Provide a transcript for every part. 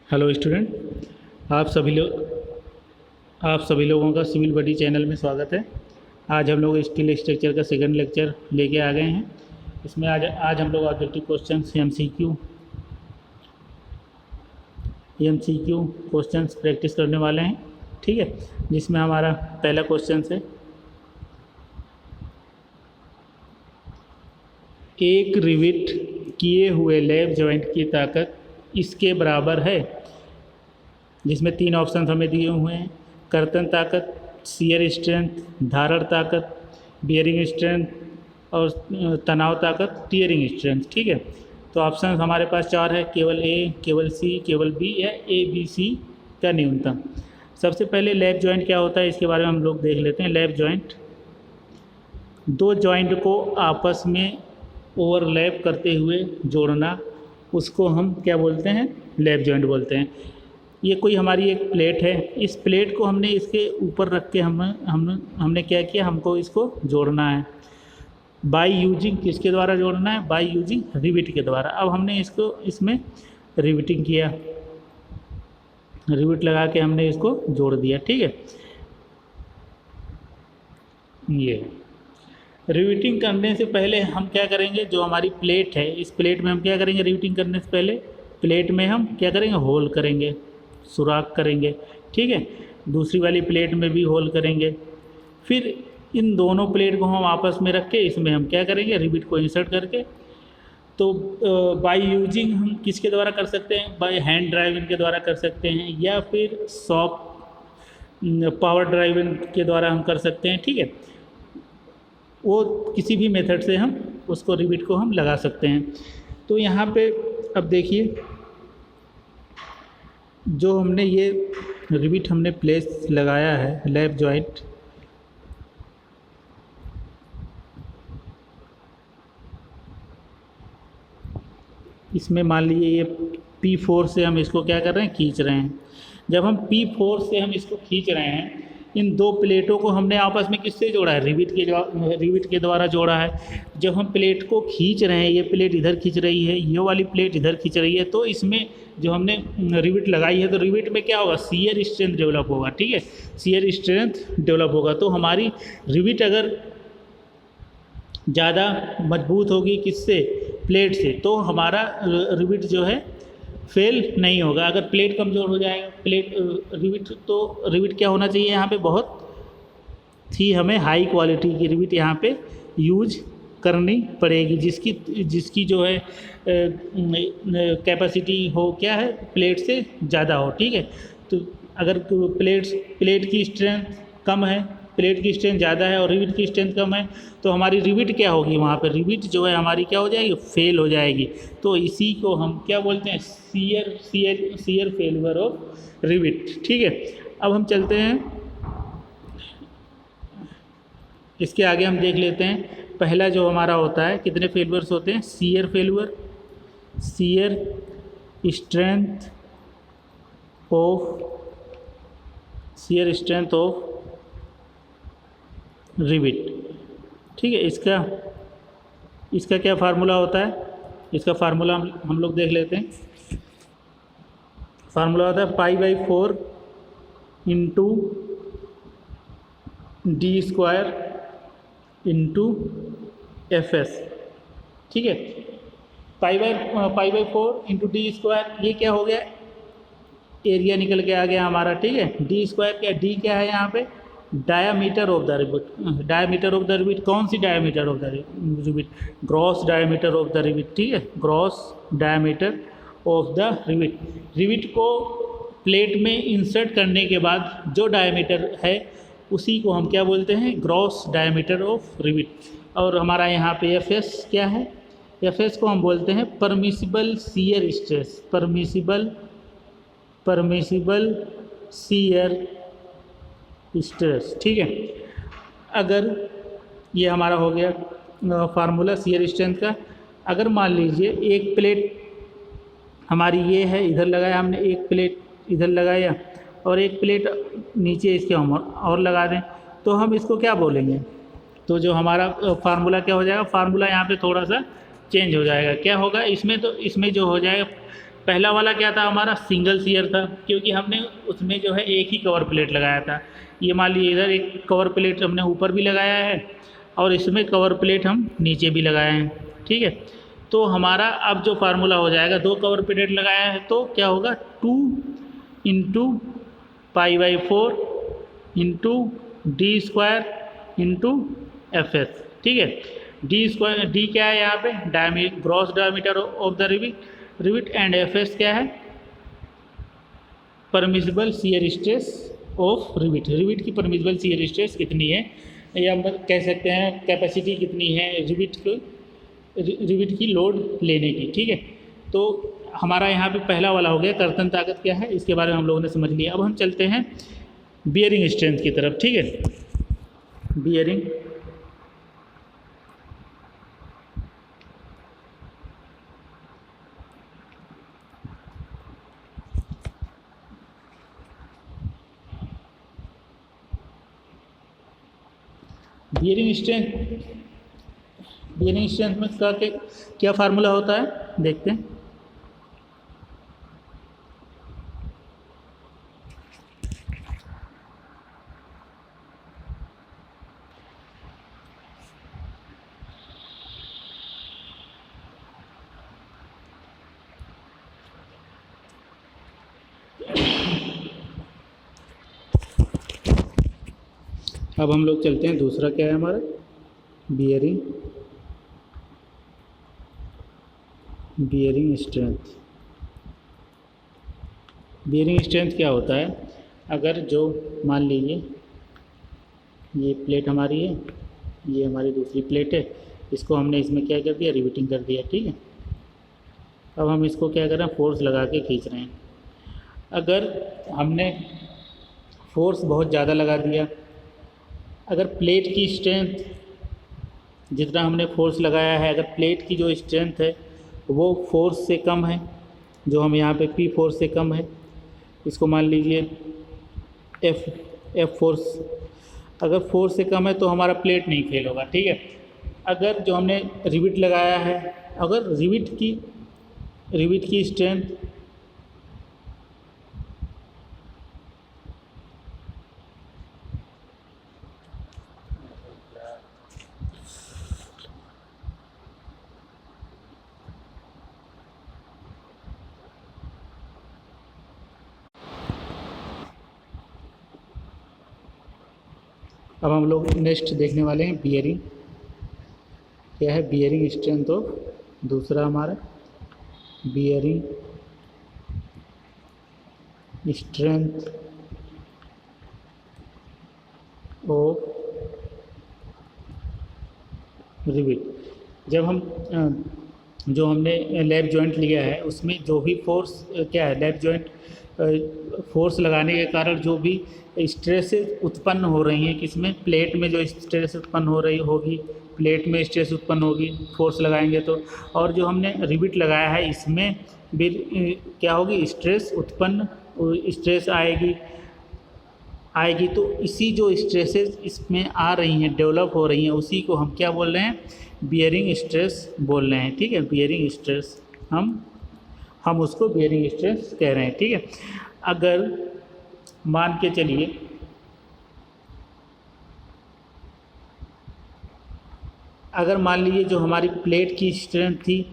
Hello student, आप सभी लोगों का सिविल बडी चैनल में स्वागत है। आज हम लोग स्टील स्ट्रक्चर का सेकंड लेक्चर लेके आ गए हैं। इसमें आज हम लोग objective questions MCQ questions practice करने वाले हैं। ठीक है, जिसमें हमारा पहला क्वेश्चन है, एक रिविट किए हुए लैप जॉइंट की ताकत इसके बराबर है। जिसमें तीन ऑप्शन हमें दिए हुए हैं: कर्तन ताकत, शियर स्ट्रेंथ, धारण ताकत, बियरिंग स्ट्रेंथ और तनाव ताकत, टियरिंग स्ट्रेंथ। ठीक है, तो ऑप्शन हमारे पास चार है, केवल ए, केवल सी, केवल बी या ए बी सी का न्यूनतम। सबसे पहले लैप जॉइंट क्या होता है इसके बारे में हम लोग देख लेते हैं। लैप जॉइंट दो जॉइंट को आपस में ओवरलैप करते हुए जोड़ना, उसको हम क्या बोलते हैं? लैप जॉइंट बोलते हैं। ये कोई हमारी एक प्लेट है, इस प्लेट को हमने इसके ऊपर रख के हमने क्या किया, हमको इसको जोड़ना है बाय यूजिंग, किसके द्वारा जोड़ना है? बाय यूजिंग रिविट के द्वारा। अब हमने इसको इसमें रिविटिंग किया, रिविट लगा के हमने इसको जोड़ दिया। ठीक है, ये रिविटिंग करने से पहले हम क्या करेंगे, जो हमारी प्लेट है इस प्लेट में हम क्या करेंगे, रिविटिंग करने से पहले प्लेट में हम क्या करेंगे, होल करेंगे, सुराख करेंगे। ठीक है, दूसरी वाली प्लेट में भी होल करेंगे। फिर इन दोनों प्लेट को हम आपस में रख के इसमें हम क्या करेंगे, रिविट को इंसर्ट करके। तो बाय यूजिंग हम किसके द्वारा कर सकते हैं? बाय हैंड ड्राइविंग के द्वारा कर सकते हैं, या फिर पावर ड्राइविंग के द्वारा हम कर सकते हैं। ठीक है, वो किसी भी मेथड से हम उसको रिविट को हम लगा सकते हैं। तो यहाँ पे अब देखिए, जो हमने ये रिविट हमने प्लेस लगाया है लैप जॉइंट, इसमें मान लीजिए ये P4 से हम इसको क्या कर रहे हैं, खींच रहे हैं। जब हम P4 से हम इसको खींच रहे हैं, इन दो प्लेटों को हमने आपस में किससे जोड़ा है? रिविट के द्वारा जोड़ा है। जब हम प्लेट को खींच रहे हैं, ये प्लेट इधर खींच रही है, ये वाली प्लेट इधर खींच रही है, तो इसमें जो हमने रिविट लगाई है, तो रिविट में क्या होगा, शियर स्ट्रेंथ डेवलप होगा। ठीक है, शियर स्ट्रेंथ डेवलप होगा। तो हमारी रिविट अगर ज़्यादा मजबूत होगी किससे? प्लेट से, तो हमारा रिविट जो है फेल नहीं होगा। अगर प्लेट कमज़ोर हो जाएगा, रिविट क्या होना चाहिए यहाँ पे, बहुत ही हमें हाई क्वालिटी की रिविट यहाँ पे यूज करनी पड़ेगी, जिसकी जो है कैपेसिटी हो क्या है, प्लेट से ज़्यादा हो। ठीक है, तो अगर प्लेट की स्ट्रेंथ कम है, प्लेट की स्ट्रेंथ ज़्यादा है और रिविट की स्ट्रेंथ कम है, तो हमारी रिविट क्या होगी, वहाँ पर रिविट जो है हमारी क्या हो जाएगी, फेल हो जाएगी। तो इसी को हम क्या बोलते हैं, शियर फेल्यूर ऑफ रिविट। ठीक है, अब हम चलते हैं, इसके आगे हम देख लेते हैं। पहला जो हमारा होता है, कितने फेल्यूर्स होते हैं? Shear failure, shear strength of rivet. ठीक है, इसका क्या फार्मूला होता है? इसका फार्मूला हम लोग देख लेते हैं। फार्मूला होता है π/4 into D square into FS। ठीक है, π/4 इंटू डी स्क्वायर, ये क्या हो गया, एरिया निकल के आ गया हमारा। ठीक है, डी स्क्वायर क्या, डी क्या है यहाँ पे, diameter of the rivet. Diameter of the rivet, कौन सी diameter of the rivet? Gross diameter of the rivet. ठीक है, gross diameter of the rivet. Rivet को प्लेट में इंसर्ट करने के बाद जो डायामीटर है उसी को हम क्या बोलते हैं, ग्रॉस डायामीटर ऑफ रिविट। और हमारा यहाँ पे FS क्या है? FS को हम बोलते हैं permissible shear stress, permissible shear stress. ठीक है, अगर ये हमारा हो गया फार्मूला शियर स्ट्रेंथ का। अगर मान लीजिए एक प्लेट हमारी ये है, इधर लगाया हमने, एक प्लेट इधर लगाया और एक प्लेट नीचे इसके हम और लगा दें, तो हम इसको क्या बोलेंगे? तो जो हमारा फार्मूला क्या हो जाएगा, फार्मूला यहाँ पे थोड़ा सा चेंज हो जाएगा। क्या होगा इसमें? तो इसमें जो हो जाएगा पहला वाला क्या था हमारा, सिंगल शियर था, क्योंकि हमने उसमें जो है एक ही कवर प्लेट लगाया था। ये मान लीजिए इधर एक कवर प्लेट हमने ऊपर भी लगाया है और इसमें कवर प्लेट हम नीचे भी लगाए हैं, ठीक है। तो हमारा अब जो फार्मूला हो जाएगा, दो कवर प्लेट लगाया है तो क्या होगा, 2 into π/4 into d² into Fs, ठीक है। डी क्या है यहाँ पे, gross diameter of the rivet and Fs क्या है, permissible shear stress of rivet की परमिसिबल शियर स्ट्रेस कितनी है, या कह सकते हैं कैपेसिटी कितनी है रिविट की लोड लेने की, ठीक है। तो हमारा यहाँ पे पहला वाला हो गया, कर्तन ताकत क्या है इसके बारे में हम लोगों ने समझ लिया। अब हम चलते हैं बियरिंग स्ट्रेंथ की तरफ, ठीक है। बियरिंग बियरिंग स्ट्रेंथ में का क्या फार्मूला होता है, देखते हैं। अब हम लोग चलते हैं, दूसरा क्या है हमारा, बियरिंग स्ट्रेंथ। बियरिंग स्ट्रेंथ क्या होता है, अगर जो मान लीजिए ये प्लेट हमारी है, ये हमारी दूसरी प्लेट है, इसको हमने इसमें क्या कर दिया, रिवेटिंग कर दिया, ठीक है। अब हम इसको क्या कर रहे हैं, फोर्स लगा के खींच रहे हैं। अगर हमने फोर्स बहुत ज़्यादा लगा दिया, अगर प्लेट की स्ट्रेंथ जितना हमने फोर्स लगाया है, अगर प्लेट की जो स्ट्रेंथ है वो फोर्स से कम है, जो हम यहाँ पे P फोर्स से कम है, इसको मान लीजिए F फोर्स, अगर फोर्स से कम है तो हमारा प्लेट नहीं फेल होगा, ठीक है। अगर जो हमने रिविट लगाया है, अगर रिविट की स्ट्रेंथ अब हम लोग नेक्स्ट देखने वाले हैं बियरिंग, क्या है बियरिंग स्ट्रेंथ ऑफ, दूसरा हमारा बियरिंग स्ट्रेंथ ऑफ रिविट। जब हम जो हमने लैप जॉइंट लिया है उसमें जो भी फोर्स क्या है, लैप जॉइंट फोर्स लगाने के कारण जो भी स्ट्रेसेस उत्पन्न हो रही हैं, किसमें, प्लेट में जो स्ट्रेस उत्पन्न हो रही होगी, प्लेट में स्ट्रेस उत्पन्न होगी फोर्स लगाएंगे तो, और जो हमने रिविट लगाया है इसमें भी क्या होगी, स्ट्रेस आएगी। तो इसी जो स्ट्रेसेस इसमें आ रही हैं, डेवलप हो रही हैं, उसी को हम क्या बोल रहे हैं, बियरिंग स्ट्रेस बोल रहे हैं, ठीक है। बियरिंग स्ट्रेस हम उसको बियरिंग स्ट्रेस कह रहे हैं, ठीक है। अगर मान के चलिए जो हमारी प्लेट की स्ट्रेंथ थी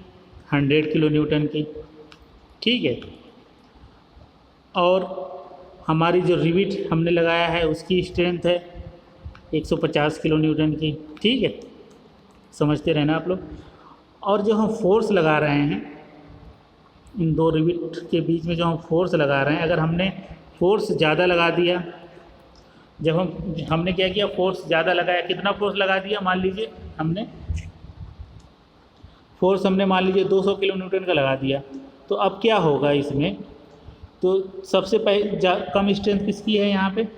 100 किलो न्यूटन की, ठीक है, और हमारी जो रिविट हमने लगाया है उसकी स्ट्रेंथ है 150 किलो न्यूटन की, ठीक है, समझते रहना आप लोग। और जो हम फोर्स लगा रहे हैं इन दो रिविट के बीच में, जो हम फोर्स लगा रहे हैं, अगर हमने फोर्स ज़्यादा लगा दिया, जब हमने क्या किया, फोर्स ज़्यादा लगाया, कितना फोर्स लगा दिया, मान लीजिए हमने मान लीजिए 200 किलो न्यूटन का लगा दिया, तो अब क्या होगा इसमें, तो सबसे पहले कम स्ट्रेंथ किसकी है, यहाँ पे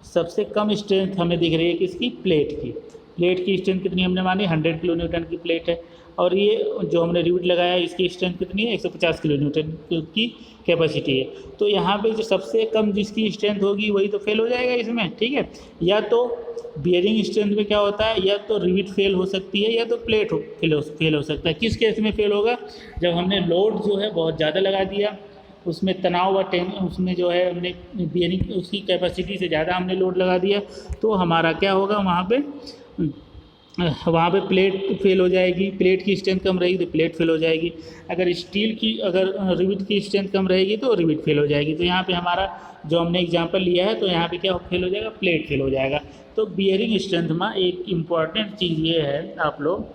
सबसे कम स्ट्रेंथ हमें दिख रही है किसकी, प्लेट की स्ट्रेंथ कितनी हमने मानी, 100 किलो न्यूटन की प्लेट है। और ये जो हमने रिविट लगाया है इसकी स्ट्रेंथ कितनी है, 150 किलो न्यूटन की कैपेसिटी है। तो यहाँ पे जो सबसे कम जिसकी स्ट्रेंथ होगी वही तो फेल हो जाएगा इसमें, ठीक है। या तो बियरिंग स्ट्रेंथ में क्या होता है, या तो रिविट फेल हो सकती है या तो प्लेट फेल हो सकता है। किस केस में फेल होगा, जब हमने लोड जो है बहुत ज़्यादा लगा दिया, उसमें तनाव व उसमें जो है हमने बियरिंग उसकी कैपेसिटी से ज़्यादा हमने लोड लगा दिया, तो हमारा क्या होगा वहाँ पे प्लेट फेल हो जाएगी। प्लेट की स्ट्रेंथ कम रहेगी तो प्लेट फेल हो जाएगी। अगर स्टील की अगर रिविट की स्ट्रेंथ कम रहेगी तो रिविट फेल हो जाएगी। तो यहाँ पे हमारा जो हमने एग्जांपल लिया है, तो यहाँ पे क्या फेल हो जाएगा, प्लेट फेल हो जाएगा। तो बियरिंग स्ट्रेंथ में एक इम्पॉर्टेंट चीज़ ये है, आप लोग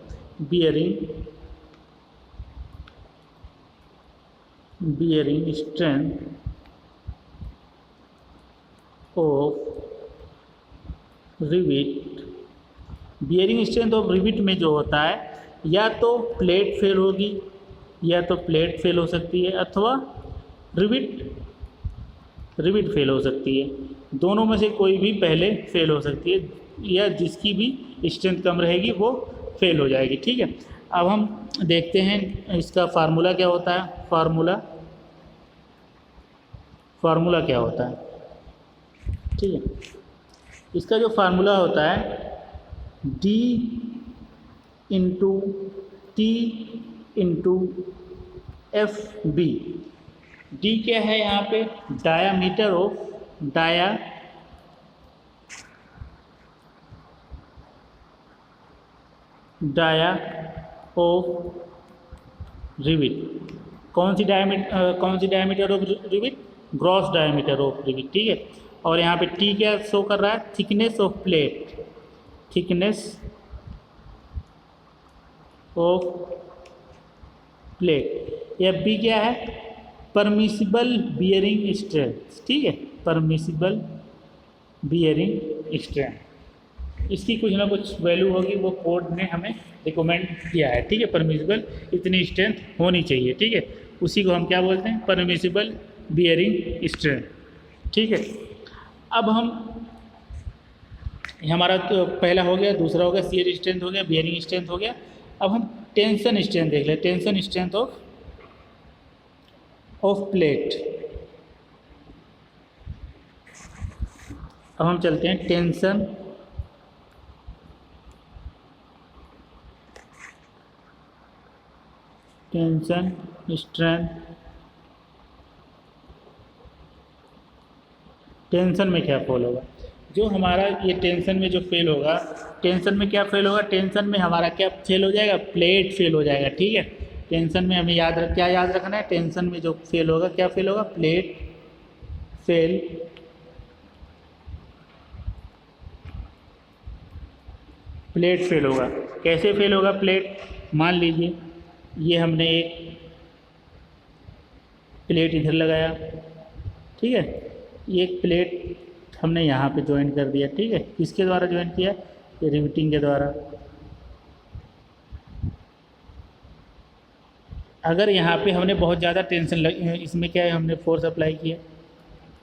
bearing strength of rivet, bearing strength of rivet में जो होता है, या तो प्लेट फेल होगी, या तो प्लेट फेल हो सकती है, अथवा रिविट फेल हो सकती है। दोनों में से कोई भी पहले फेल हो सकती है, या जिसकी भी स्ट्रेंथ कम रहेगी वो फेल हो जाएगी, ठीक है। अब हम देखते हैं इसका फार्मूला क्या होता है। फार्मूला क्या होता है, ठीक है। इसका जो फार्मूला होता है, D into T into F B. D क्या है यहाँ पे, डायामीटर ऑफ रिविट। कौन सी diameter of rivet, gross diameter of rivet, ठीक है। और यहाँ पे टी क्या शो कर रहा है, thickness of plate, F B क्या है, परमिसिबल बियरिंग स्ट्रेंथ, ठीक है, परमिसिबल बियरिंग स्ट्रेंथ। इसकी कुछ ना कुछ वैल्यू होगी, वो कोड ने हमें रिकमेंड किया है, ठीक है। परमिसिबल इतनी स्ट्रेंथ होनी चाहिए, ठीक है। उसी को हम क्या बोलते हैं, परमिसिबल बियरिंग स्ट्रेंथ, ठीक है। अब हमारा तो पहला हो गया, दूसरा हो गया शियर स्ट्रेंथ हो गया, बियरिंग स्ट्रेंथ हो गया। अब हम टेंशन स्ट्रेंथ देख लें, टेंशन स्ट्रेंथ ऑफ प्लेट। अब हम चलते हैं टेंशन स्ट्रेंथ। टेंशन में क्या फेल होगा, जो हमारा ये टेंशन में जो फेल होगा, टेंशन में क्या फेल होगा, टेंशन में हमारा क्या फेल हो जाएगा, प्लेट फेल हो जाएगा, ठीक है। टेंशन में हमें क्या याद रखना है, टेंशन में जो फेल होगा, क्या फेल होगा, प्लेट फेल होगा। कैसे फेल होगा प्लेट, मान लीजिए ये हमने एक प्लेट इधर लगाया, ठीक है। एक प्लेट हमने यहाँ पे ज्वाइन कर दिया, ठीक है। किसके द्वारा ज्वाइन किया, ये रिविटिंग के द्वारा। अगर यहाँ पे हमने बहुत ज़्यादा टेंशन इसमें क्या है, हमने फोर्स अप्लाई किया,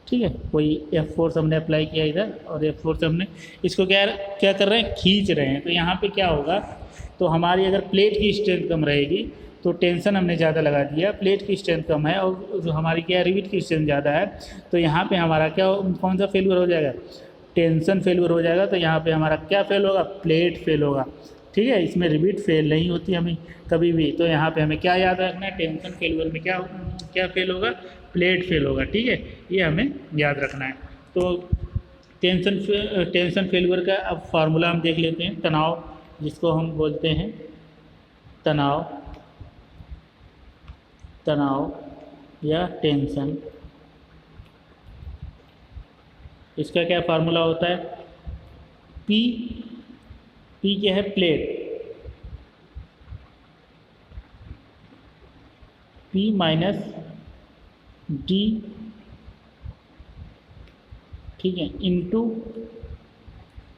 ठीक है, कोई एफ फोर्स हमने अप्लाई किया इधर, और एफ फोर्स हमने इसको क्या कर रहे हैं, खींच रहे हैं। तो यहाँ पे क्या होगा, तो हमारी अगर प्लेट की स्ट्रेंथ कम रहेगी, तो टेंशन हमने ज़्यादा लगा दिया, प्लेट की स्ट्रेंथ कम है, और जो हमारी क्या रिविट की स्ट्रेंथ ज़्यादा है, तो यहाँ पे हमारा क्या कौन सा फेल्यूर हो जाएगा, टेंशन फेल्यूर हो जाएगा। तो यहाँ पे हमारा क्या फेल होगा, प्लेट फेल होगा, ठीक है। इसमें रिविट फेल नहीं होती हमें कभी भी। तो यहाँ पे हमें क्या याद रखना है, टेंशन फेल्यूर में क्या फेल होगा, प्लेट फेल होगा, ठीक है। ये हमें याद रखना है। तो टेंशन फेल्यूर का अब फार्मूला हम देख लेते हैं। तनाव, जिसको हम बोलते हैं तनाव या टेंशन, इसका क्या फार्मूला होता है, पी क्या है, प्लेट, P माइनस डी, ठीक है, into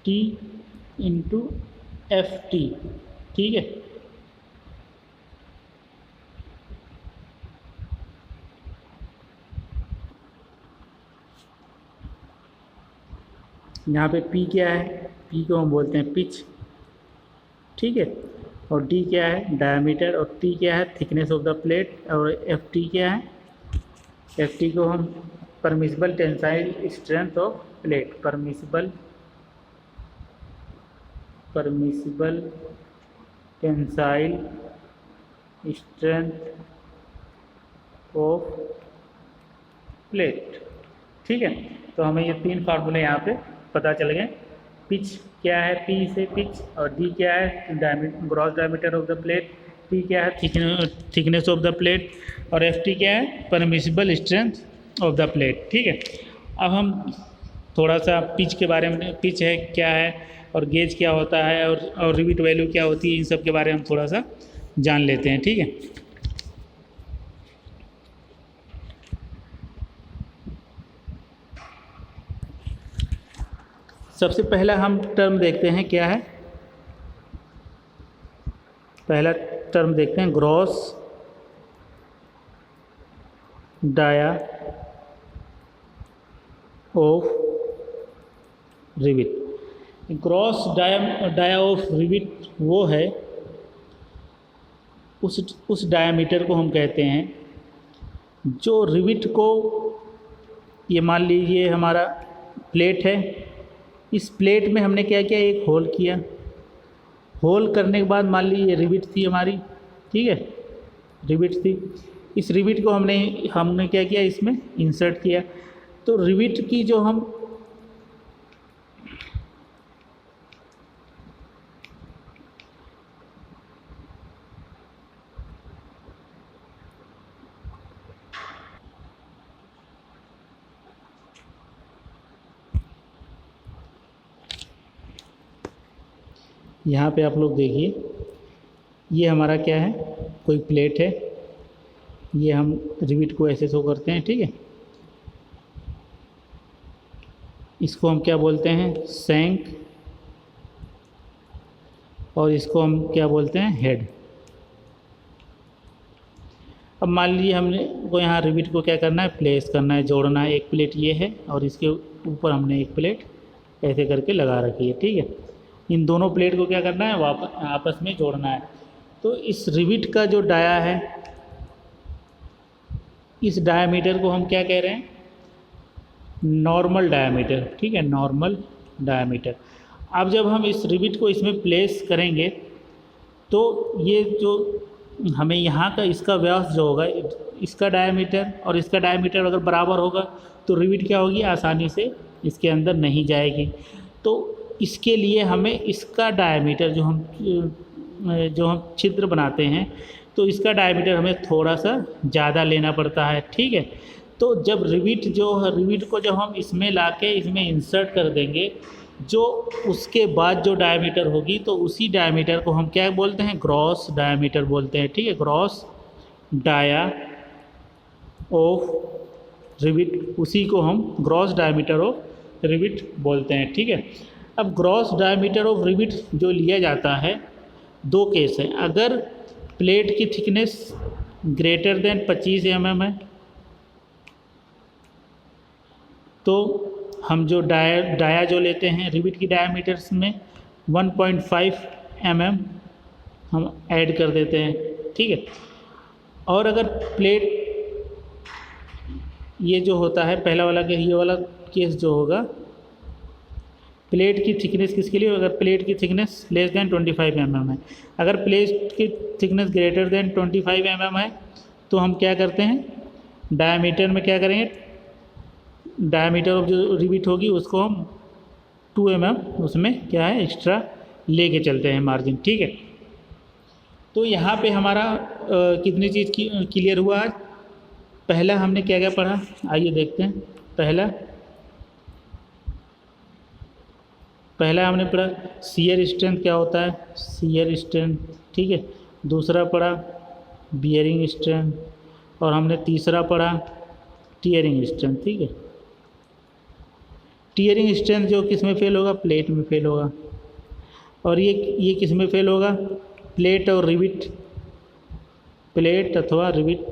T into F T, ठीक है। यहाँ पे P क्या है, P को हम बोलते हैं पिच, ठीक है। और डी क्या है डायमीटर, और टी क्या है थिकनेस ऑफ द प्लेट, और एफ टी क्या है, एफ टी को हम permissible tensile strength of plate, permissible tensile strength of plate. ठीक है, तो हमें ये 3 फार्मूले यहाँ पे पता चल गए। पिच क्या है, पी से पिच, और डी क्या है gross diameter of the plate, T क्या है थिकनेस ऑफ द प्लेट, और एफ टी क्या है permissible strength of the plate. ठीक है, अब हम थोड़ा सा पिच के बारे में, पिच है क्या है और गेज क्या होता है और रिविट वैल्यू क्या होती है, इन सब के बारे में हम थोड़ा सा जान लेते हैं। ठीक है, सबसे पहला हम टर्म देखते हैं क्या है, पहला टर्म देखते हैं gross dia of rivet. Gross dia of rivet वो है, उस डायामीटर को हम कहते हैं जो रिविट को, ये मान लीजिए हमारा प्लेट है, इस प्लेट में हमने क्या किया एक होल किया, होल करने के बाद मान लीजिए रिविट थी हमारी, ठीक है रिविट थी, इस रिविट को हमने क्या किया इसमें इंसर्ट किया। तो रिविट की जो हम यहाँ पे आप लोग देखिए, ये हमारा क्या है कोई प्लेट है, ये हम रिविट को ऐसे शो करते हैं। ठीक है, इसको हम क्या बोलते हैं सैंक, और इसको हम क्या बोलते हैं हेड। अब मान लीजिए हमने को यहाँ रिविट को क्या करना है प्लेस करना है, जोड़ना है। एक प्लेट ये है और इसके ऊपर हमने एक प्लेट ऐसे करके लगा रखी है। ठीक है, इन दोनों प्लेट को क्या करना है वापस आपस में जोड़ना है। तो इस रिविट का जो डाया है, इस डायामीटर को हम क्या कह रहे हैं नॉर्मल डायामीटर। ठीक है, नॉर्मल डायामीटर। अब जब हम इस रिविट को इसमें प्लेस करेंगे तो ये जो हमें यहाँ का इसका व्यास जो होगा, इसका डायामीटर और इसका डायामीटर अगर बराबर होगा तो रिविट क्या होगी आसानी से इसके अंदर नहीं जाएगी। तो इसके लिए हमें इसका डायामीटर जो हम छिद्र बनाते हैं तो इसका डायामीटर हमें थोड़ा सा ज़्यादा लेना पड़ता है। ठीक है, तो जब रिविट को जब हम इसमें लाके इसमें इंसर्ट कर देंगे, जो उसके बाद जो डायामीटर होगी तो उसी डायामीटर को हम क्या बोलते हैं ग्रॉस डायामीटर बोलते हैं। ठीक है, ग्रॉस डाया ऑफ रिविट, उसी को हम ग्रॉस डायामीटर ऑफ रिविट बोलते हैं। ठीक है, अब ग्रॉस डायमीटर ऑफ रिविट जो लिया जाता है, 2 केस है। अगर प्लेट की थिकनेस ग्रेटर देन 25 mm है तो हम जो डाया जो लेते हैं रिविट की डायमीटर्स में 1.5 mm हम ऐड कर देते हैं। ठीक है, और अगर प्लेट ये जो होता है पहला वाला केस, ये वाला केस जो होगा प्लेट की थिकनेस किसके लिए, अगर प्लेट की थिकनेस लेस देन 25 mm है। अगर प्लेट की थिकनेस ग्रेटर देन 25 mm है तो हम क्या करते हैं डायमीटर में क्या करेंगे, डायमीटर ऑफ जो रिविट होगी उसको हम 2 mm उसमें क्या है एक्स्ट्रा लेके चलते हैं मार्जिन। ठीक है, तो यहाँ पे हमारा कितनी चीज़ क्लियर हुआ आज। पहला हमने क्या क्या पढ़ा, आइए देखते हैं। पहला हमने पढ़ा शियर स्ट्रेंथ क्या होता है, शियर स्ट्रेंथ। ठीक है, दूसरा पढ़ा बियरिंग स्ट्रेंथ, और हमने तीसरा पढ़ा टियरिंग स्ट्रेंथ। ठीक है, टियरिंग स्ट्रेंथ जो किस में फेल होगा, प्लेट में फेल होगा, और ये किस में फेल होगा, प्लेट और रिविट, प्लेट अथवा रिविट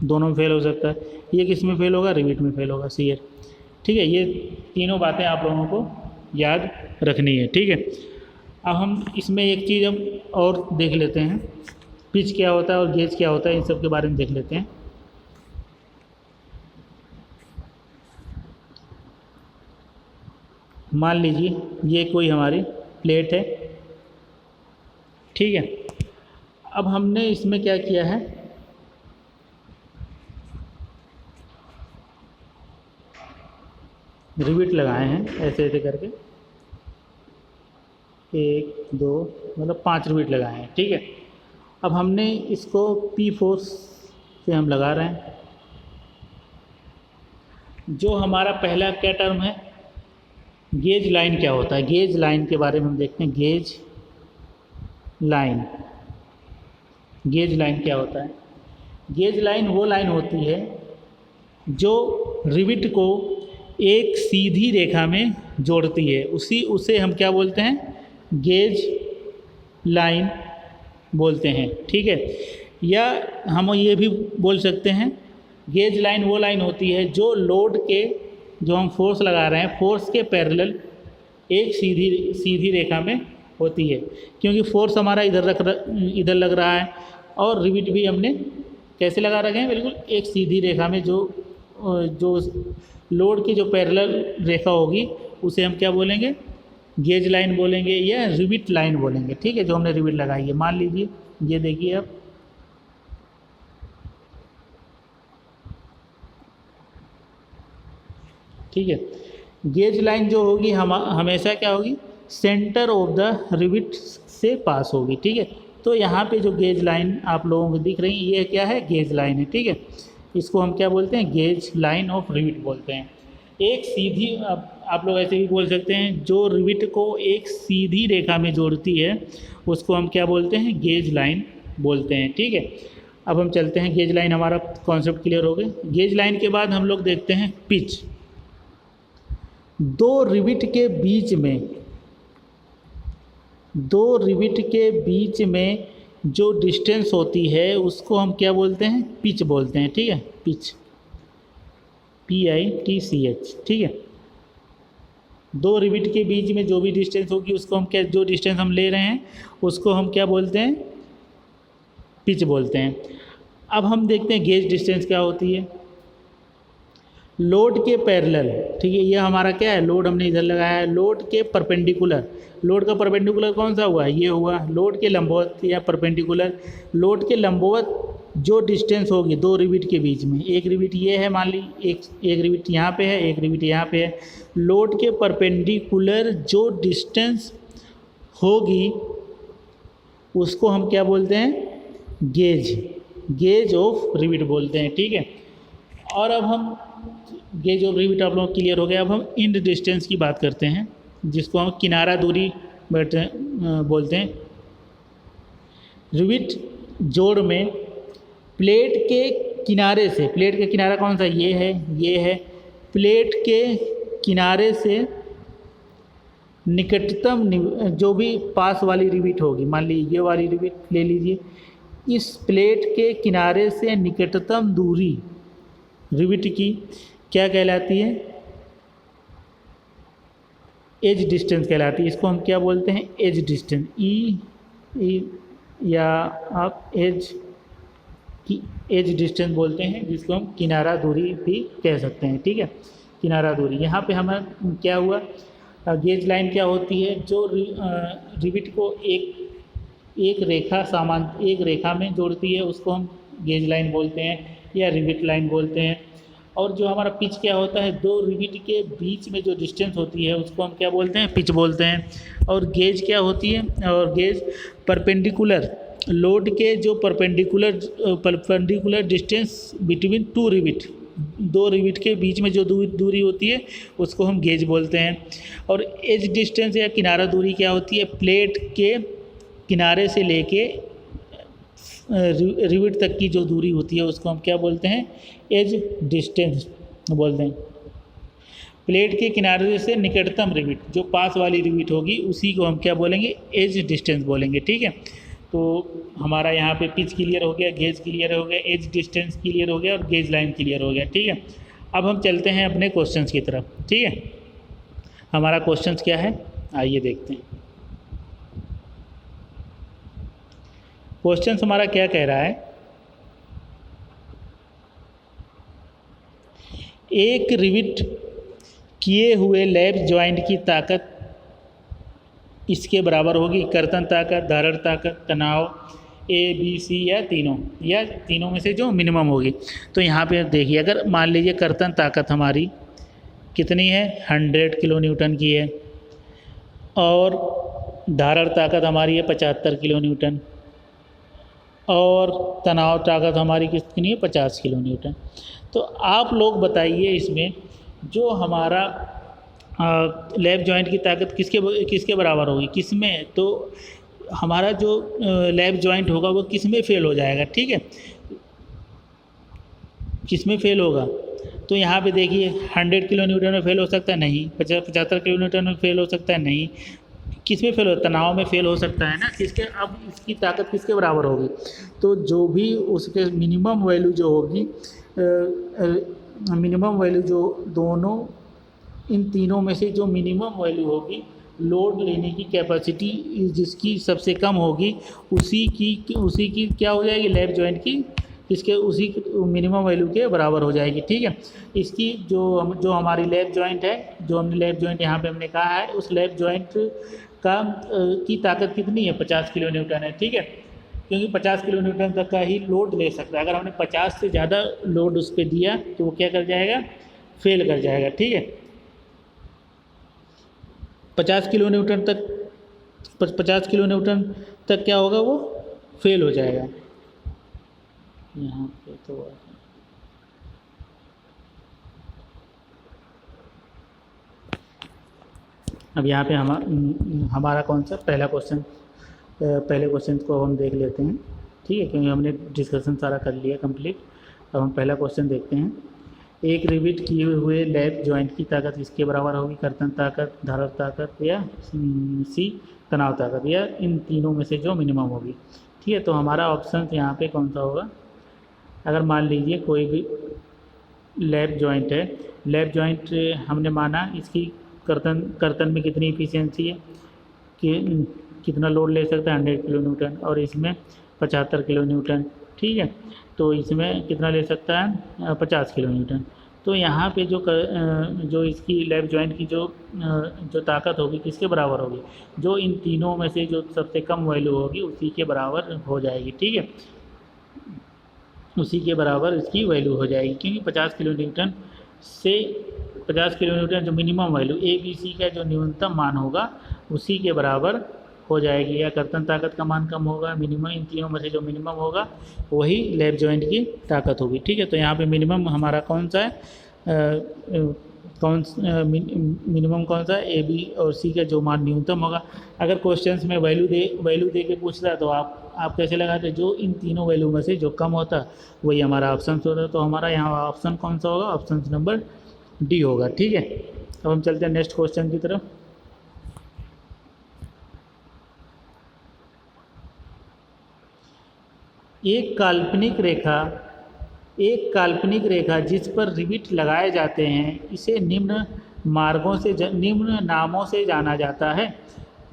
दोनों में फेल हो सकता है। ये किस में फेल होगा, रिविट में फेल होगा शियर। ठीक है, ये तीनों बातें आप लोगों को याद रखनी है। ठीक है, अब हम इसमें एक चीज़ हम और देख लेते हैं, पिच क्या होता है और गेज क्या होता है, इन सब के बारे में देख लेते हैं। मान लीजिए ये कोई हमारी प्लेट है, ठीक है। अब हमने इसमें क्या किया है, रिविट लगाए हैं ऐसे ऐसे करके, 1 2 मतलब 5 रिविट लगाए हैं, ठीक है। अब हमने इसको पी फोर्स से हम लगा रहे हैं। जो हमारा पहला क्या टर्म है, गेज लाइन क्या होता है, गेज लाइन के बारे में हम देखते हैं। गेज लाइन, गेज लाइन क्या होता है? गेज लाइन वो लाइन होती है जो रिविट को एक सीधी रेखा में जोड़ती है, उसे हम क्या बोलते हैं, गेज लाइन बोलते हैं, ठीक है। या हम ये भी बोल सकते हैं, गेज लाइन वो लाइन होती है जो लोड के, जो हम फोर्स लगा रहे हैं, फोर्स के पैरेलल एक सीधी रेखा में होती है, क्योंकि फोर्स हमारा इधर लग रहा है और रिविट भी हमने कैसे लगा रखे हैं, बिल्कुल एक सीधी रेखा में। जो लोड की जो पैरेलल रेखा होगी उसे हम क्या बोलेंगे, गेज लाइन बोलेंगे या रिविट लाइन बोलेंगे, ठीक है, जो हमने रिविट लगाई है। मान लीजिए ये देखिए अब, ठीक है। गेज लाइन जो होगी हमेशा क्या होगी, सेंटर ऑफ द रिविट से पास होगी, ठीक है। तो यहाँ पे जो गेज लाइन आप लोगों को दिख रही है, ये क्या है, गेज लाइन है, ठीक है। इसको हम क्या बोलते हैं, गेज लाइन ऑफ रिविट बोलते हैं। एक सीधी, अब आप लोग ऐसे भी बोल सकते हैं, जो रिविट को एक सीधी रेखा में जोड़ती है उसको हम क्या बोलते हैं, गेज लाइन बोलते हैं, ठीक है। अब हम चलते हैं, गेज लाइन हमारा कॉन्सेप्ट क्लियर हो गया। गेज लाइन के बाद हम लोग देखते हैं पिच। दो रिविट के बीच में जो डिस्टेंस होती है उसको हम क्या बोलते हैं, पिच बोलते हैं, ठीक है। पिच, PITCH, ठीक है। दो रिविट के बीच में जो भी डिस्टेंस होगी उसको हम क्या, जो डिस्टेंस हम ले रहे हैं उसको हम क्या बोलते हैं, पिच बोलते हैं। अब हम देखते हैं गेज डिस्टेंस क्या होती है। लोड के पैरेलल, ठीक है, ये हमारा क्या है, लोड हमने इधर लगाया है, लोड के परपेंडिकुलर, लोड का परपेंडिकुलर कौन सा हुआ, ये हुआ। लोड के लंबवत या परपेंडिकुलर, लोड के लंबवत जो डिस्टेंस होगी दो रिविट के बीच में, एक रिविट ये है मान ली, एक रिविट यहाँ पे है, एक रिविट यहाँ पे है। लोड के परपेंडिकुलर जो डिस्टेंस होगी उसको हम क्या बोलते हैं, गेज ऑफ रिविट बोलते हैं, ठीक है। और अब हम गेज ऑफ रिविट आप लोग क्लियर हो गया। अब हम इंड डिस्टेंस की बात करते हैं, जिसको हम किनारा दूरी बोलते हैं। रिविट जोड़ में प्लेट के किनारे से, प्लेट का किनारा कौन सा, ये है, प्लेट के किनारे से निकटतम जो भी पास वाली रिविट होगी, मान लीजिए ये वाली रिविट ले लीजिए, इस प्लेट के किनारे से निकटतम दूरी रिविट की क्या कहलाती है, एज डिस्टेंस कहलाती है। इसको हम क्या बोलते हैं, एज डिस्टेंस, ई या आप एज डिस्टेंस बोलते हैं, जिसको हम किनारा दूरी भी कह सकते हैं, ठीक है, किनारा दूरी। यहाँ पे हमें क्या हुआ, गेज लाइन क्या होती है, जो रिविट को एक रेखा में जोड़ती है, उसको हम गेज लाइन बोलते हैं या रिविट लाइन बोलते हैं। और जो हमारा पिच क्या होता है, दो रिविट के बीच में जो डिस्टेंस होती है उसको हम क्या बोलते हैं, पिच बोलते हैं। और गेज क्या होती है, और गेज परपेंडिकुलर, लोड के जो perpendicular distance between two rivet, दो रिविट के बीच में जो दूरी होती है उसको हम गेज बोलते हैं। और एज डिस्टेंस या किनारा दूरी क्या होती है, प्लेट के किनारे से लेके रिविट तक की जो दूरी होती है उसको हम क्या बोलते हैं, एज डिस्टेंस बोलते हैं। प्लेट के किनारे से निकटतम रिविट, जो पास वाली रिविट होगी, उसी को हम क्या बोलेंगे, एज डिस्टेंस बोलेंगे, ठीक है। तो हमारा यहाँ पे पिच क्लियर हो गया, गेज क्लियर हो गया, एज डिस्टेंस क्लियर हो गया और गेज लाइन क्लियर हो गया, ठीक है। अब हम चलते हैं अपने क्वेश्चंस की तरफ, ठीक है। हमारा क्वेश्चंस क्या है, आइए देखते हैं। क्वेश्चन हमारा क्या कह रहा है, एक रिविट किए हुए लैप जॉइंट की ताकत इसके बराबर होगी, कर्तन ताकत, धारण ताकत, तनाव, ए बी सी या तीनों में से जो मिनिमम होगी। तो यहाँ पे देखिए, अगर मान लीजिए कर्तन ताकत हमारी कितनी है, 100 किलो न्यूटन की है, और धारण ताकत हमारी है 75 किलो न्यूटन, और तनाव ताकत हमारी कितनी है, 50 किलो न्यूटन। तो आप लोग बताइए इसमें जो हमारा लैप जॉइंट की ताकत किसके बराबर होगी, किस में, तो हमारा जो लैप जॉइंट होगा वो किस में फेल हो जाएगा, ठीक है, किस में फेल होगा। तो यहाँ पे देखिए 100 किलो न्यूटन में फेल हो सकता है, नहीं। 75 किलो न्यूटन में फेल हो सकता है, नहीं। किस में फेल हो, तनाव में फेल हो सकता है ना। किसके, अब इसकी ताकत किसके बराबर होगी, तो जो भी उसके मिनिमम वैल्यू जो होगी, मिनिमम वैल्यू जो दोनों इन तीनों में से जो मिनिमम वैल्यू होगी, लोड लेने की कैपेसिटी जिसकी सबसे कम होगी, उसी की क्या हो जाएगी, लैप जॉइंट की इसके उसी मिनिमम वैल्यू के बराबर हो जाएगी, ठीक है। इसकी जो हमारी लैप जॉइंट है, जो हमने लैप जॉइंट यहाँ पे हमने कहा है, उस लैप जॉइंट की ताकत कितनी है, 50 किलो न्यूटन है, ठीक है, क्योंकि 50 किलो न्यूटन तक का ही लोड ले सकता है। अगर हमने 50 से ज़्यादा लोड उस पर दिया तो वो क्या कर जाएगा, फेल कर जाएगा, ठीक है। 50 किलो न्यूटन तक 50 किलो न्यूटन तक क्या होगा, वो फेल हो जाएगा। यहाँ पे तो अब यहाँ पे हमारा कौन सा पहला क्वेश्चन, पहले क्वेश्चन को हम देख लेते हैं, ठीक है, क्योंकि हमने डिस्कशन सारा कर लिया कंप्लीट। अब हम पहला क्वेश्चन देखते हैं। एक रिविट किए हुए लैप जॉइंट की ताकत इसके बराबर होगी, कर्तन ताकत, धारण ताकत या सी तनाव ताकत, या इन तीनों में से जो मिनिमम होगी, ठीक है। तो हमारा ऑप्शन यहाँ पे कौन सा होगा, अगर मान लीजिए कोई भी लैप जॉइंट है, लैप जॉइंट हमने माना इसकी कर्तन में कितनी इफिशियंसी है, कि कितना लोड ले सकता है, 100 किलो न्यूटन, और इसमें 75 किलो न्यूटन, ठीक है। तो इसमें कितना ले सकता है, 50 किलो न्यूटन। तो यहाँ पे जो इसकी लैप जॉइंट की जो ताकत होगी किसके बराबर होगी, जो इन तीनों में से जो सबसे कम वैल्यू होगी उसी के बराबर हो जाएगी, ठीक है, उसी के बराबर इसकी वैल्यू हो जाएगी, क्योंकि 50 किलो न्यूटन से 50 किलो न्यूटन जो minimum value A B C का जो न्यूनतम मान होगा उसी के बराबर हो जाएगी, या कर्तन ताकत का मान कम होगा, मिनिमम इन तीनों में से जो मिनिमम होगा वही लैप जॉइंट की ताकत होगी, ठीक है। तो यहाँ पे मिनिमम हमारा कौन सा है, मिनिमम कौन सा है, ए बी और सी का जो मान न्यूनतम होगा। अगर क्वेश्चंस में वैल्यू दे के पूछता है तो आप कैसे लगाते, जो इन तीनों वैल्यू में से जो कम होता वही हमारा ऑप्शन होता है। तो हमारा यहाँ ऑप्शन कौन सा होगा, ऑप्शन नंबर डी होगा, ठीक है। अब हम चलते हैं नेक्स्ट क्वेश्चन की तरफ। एक काल्पनिक रेखा जिस पर रिविट लगाए जाते हैं, इसे निम्न नामों से जाना जाता है।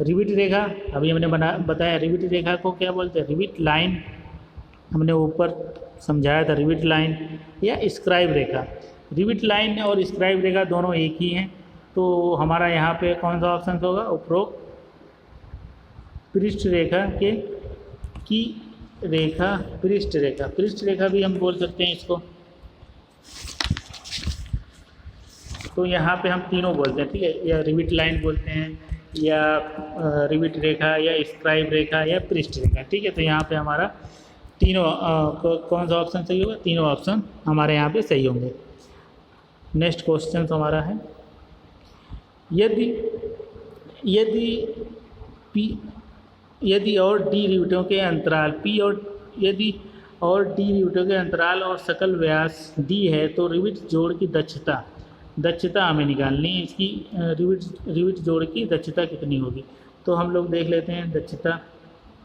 रिविट रेखा अभी हमने बताया, रिविट रेखा को क्या बोलते हैं, रिविट लाइन हमने ऊपर समझाया था, रिविट लाइन या स्क्राइब रेखा। रिविट लाइन और स्क्राइब रेखा दोनों एक ही हैं। तो हमारा यहाँ पे कौन सा ऑप्शन होगा, उपरोक्त पृष्ठ रेखा भी हम बोल सकते हैं इसको। तो यहाँ पे हम तीनों बोलते हैं, ठीक है, या रिविट लाइन बोलते हैं, या रिविट रेखा, या स्क्राइब रेखा, या पृष्ठ रेखा, ठीक है। तो यहाँ पे हमारा तीनों कौन सा ऑप्शन सही होगा, तीनों ऑप्शन हमारे यहाँ पे सही होंगे। नेक्स्ट क्वेश्चन हमारा है, यदि और डी रिविटों के अंतराल यदि और डी रिविटों के अंतराल और सकल व्यास डी है, तो रिविट जोड़ की दक्षता हमें निकालनी है। इसकी रिविट जोड़ की दक्षता कितनी होगी, तो हम लोग देख लेते हैं दक्षता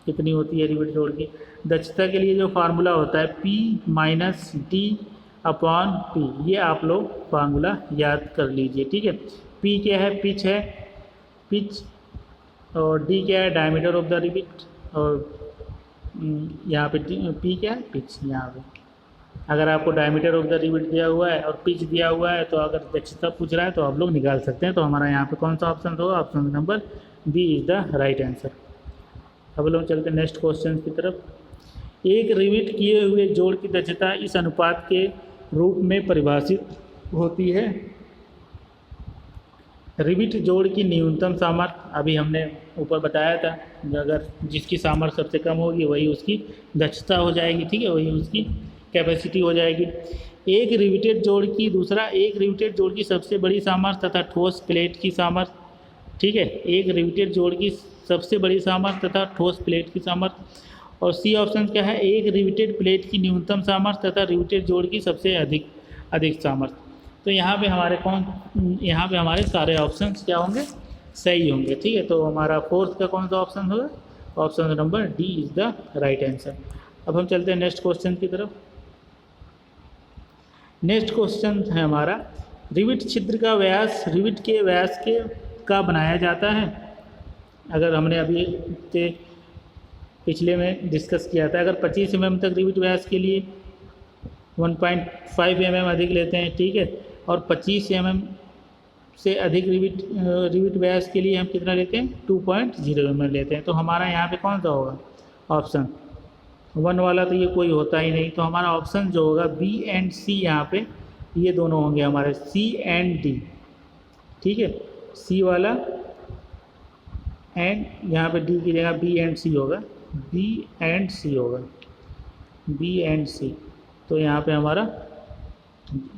कितनी होती है। रिविट जोड़ की दक्षता के लिए जो फार्मूला होता है P minus D upon P, ये आप लोग फार्मूला याद कर लीजिए, ठीक है। P क्या है, पिच, और D क्या है, डायमीटर ऑफ द रिविट, और यहाँ पे पी क्या है, पिच। यहाँ पे अगर आपको डायमीटर ऑफ द रिविट दिया हुआ है और पिच दिया हुआ है, तो अगर दक्षता पूछ रहा है तो आप लोग निकाल सकते हैं। तो हमारा यहाँ पे कौन सा ऑप्शन होगा, option number B is the right answer. अब लोग चलते हैं नेक्स्ट क्वेश्चन की तरफ। एक रिविट किए हुए जोड़ की दक्षता इस अनुपात के रूप में परिभाषित होती है। रिविट जोड़ की न्यूनतम सामर्थ्य अभी हमने ऊपर बताया था, अगर जिसकी सामर्थ्य सबसे कम होगी वही उसकी दक्षता हो जाएगी, ठीक है, वही उसकी कैपेसिटी हो जाएगी। एक रिविटेड जोड़ की सबसे बड़ी सामर्थ्य तथा ठोस प्लेट की सामर्थ्य, ठीक है, एक रिविटेड जोड़ की सबसे बड़ी सामर्थ्य तथा ठोस प्लेट की सामर्थ्य। और सी ऑप्शन क्या है, एक रिविटेड प्लेट की न्यूनतम सामर्थ्य तथा रिविटेड जोड़ की सबसे अधिक सामर्थ्य। तो यहाँ पे हमारे सारे ऑप्शंस क्या होंगे, सही होंगे, ठीक है। तो हमारा फोर्थ का कौन सा ऑप्शन होगा, option number D is the right answer. अब हम चलते हैं नेक्स्ट क्वेश्चन की तरफ। नेक्स्ट क्वेश्चन है हमारा, रिविट छिद्र का व्यास रिविट के व्यास का बनाया जाता है। अगर हमने अभी पिछले में डिस्कस किया था, अगर 25 mm तक रिविट व्यास के लिए 1.5 mm अधिक लेते हैं, ठीक है, और 25 mm से अधिक रिविट व्यास के लिए हम कितना लेते हैं, 2.0 mm लेते हैं। तो हमारा यहाँ पे कौन सा होगा, ऑप्शन 1 वाला तो ये कोई होता ही नहीं। तो हमारा ऑप्शन जो होगा बी एंड सी, यहाँ पे ये दोनों होंगे हमारे, सी एंड डी, ठीक है, सी वाला एंड यहाँ पे डी की जगह बी एंड सी होगा, बी एंड सी होगा, बी एंड सी। तो यहाँ पे हमारा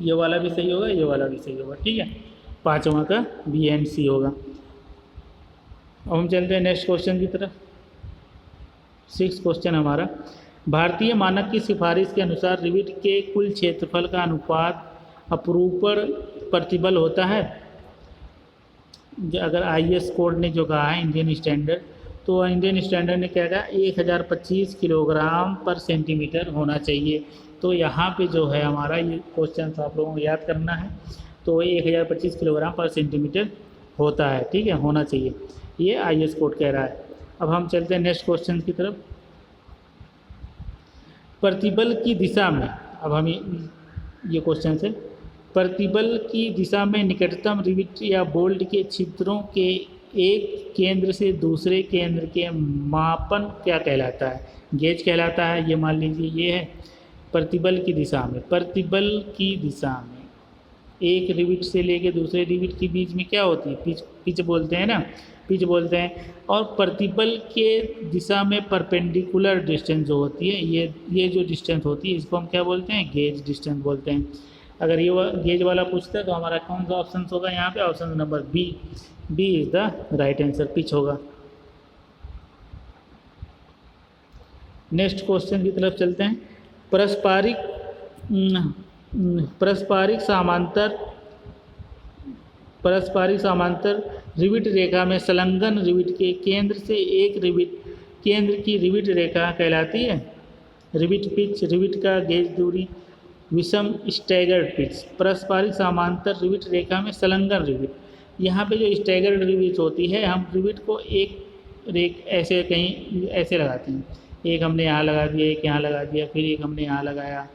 ये वाला भी सही होगा, ये वाला भी सही होगा, ठीक है, पाँचवा का बी एंड सी होगा। अब हम चलते हैं नेक्स्ट क्वेश्चन की तरफ। 6 क्वेश्चन हमारा, भारतीय मानक की सिफारिश के अनुसार रिविट के कुल क्षेत्रफल का अनुपात अपरूपण प्रतिबल होता है। अगर आईएस कोड ने जो कहा है इंडियन स्टैंडर्ड, तो इंडियन स्टैंडर्ड ने क्या कहा, 1025 किलोग्राम पर सेंटीमीटर होना चाहिए। तो यहाँ पे जो है हमारा ये क्वेश्चन आप लोगों को याद करना है। तो 1025 किलोग्राम पर सेंटीमीटर होता है, ठीक है, होना चाहिए, ये आईएस कोड कह रहा है। अब हम चलते हैं नेक्स्ट क्वेश्चन की तरफ। प्रतिबल की दिशा में, अब हम ये क्वेश्चन है, प्रतिबल की दिशा में निकटतम रिविट या बोल्ट के छिद्रों के एक केंद्र से दूसरे केंद्र के मापन क्या कहलाता है, गेज कहलाता है। ये मान लीजिए ये है प्रतिबल की दिशा में, प्रतिबल की दिशा में एक रिविट से लेके दूसरे रिविट के बीच में क्या होती है, पिच बोलते हैं ना, पिच बोलते हैं। और प्रतिबल के दिशा में परपेंडिकुलर डिस्टेंस जो होती है, ये जो डिस्टेंस होती है इसको हम क्या बोलते हैं, गेज डिस्टेंस बोलते हैं। अगर ये गेज वाला पूछता है तो हमारा कौन सा ऑप्शन होगा यहाँ पे, option number B is the right answer, pitch होगा। नेक्स्ट क्वेश्चन की तरफ चलते हैं। पारस्परिक समांतर रिविट रेखा में संलग्न रिविट के केंद्र से एक केंद्र की रिविट रेखा कहलाती है। रिविट पिच, रिविट का गेज दूरी, विषम स्टैगर्ड पिच, पारस्परिक समांतर रिविट रेखा में संलग्न रिविट। यहाँ पे जो स्टैगर्ड रिविट होती है, हम रिविट को एक ऐसे कहीं ऐसे लगाते हैं, एक हमने यहाँ लगा दिया, एक यहाँ लगा दिया, फिर एक हमने यहाँ लगाया,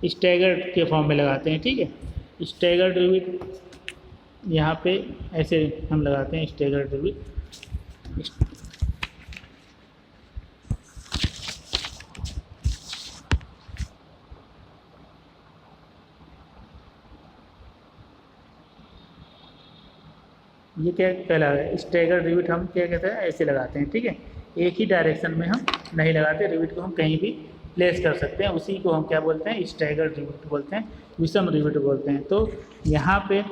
स्टैगर्ड के फॉर्म में लगाते हैं, ठीक है। स्टैगर्ड रिविट यहाँ पे ऐसे हम लगाते हैं, स्टैगर्ड रिविट। ये क्या कहलाता है, स्टैगर्ड रिविट हम क्या कहते हैं, ऐसे लगाते हैं, ठीक है, एक ही डायरेक्शन में हम नहीं लगाते, रिविट को हम कहीं भी प्लेस कर सकते हैं, उसी को हम क्या बोलते हैं, स्टैगर्ड रिविट बोलते हैं, विषम रिविट बोलते हैं। तो यहाँ पे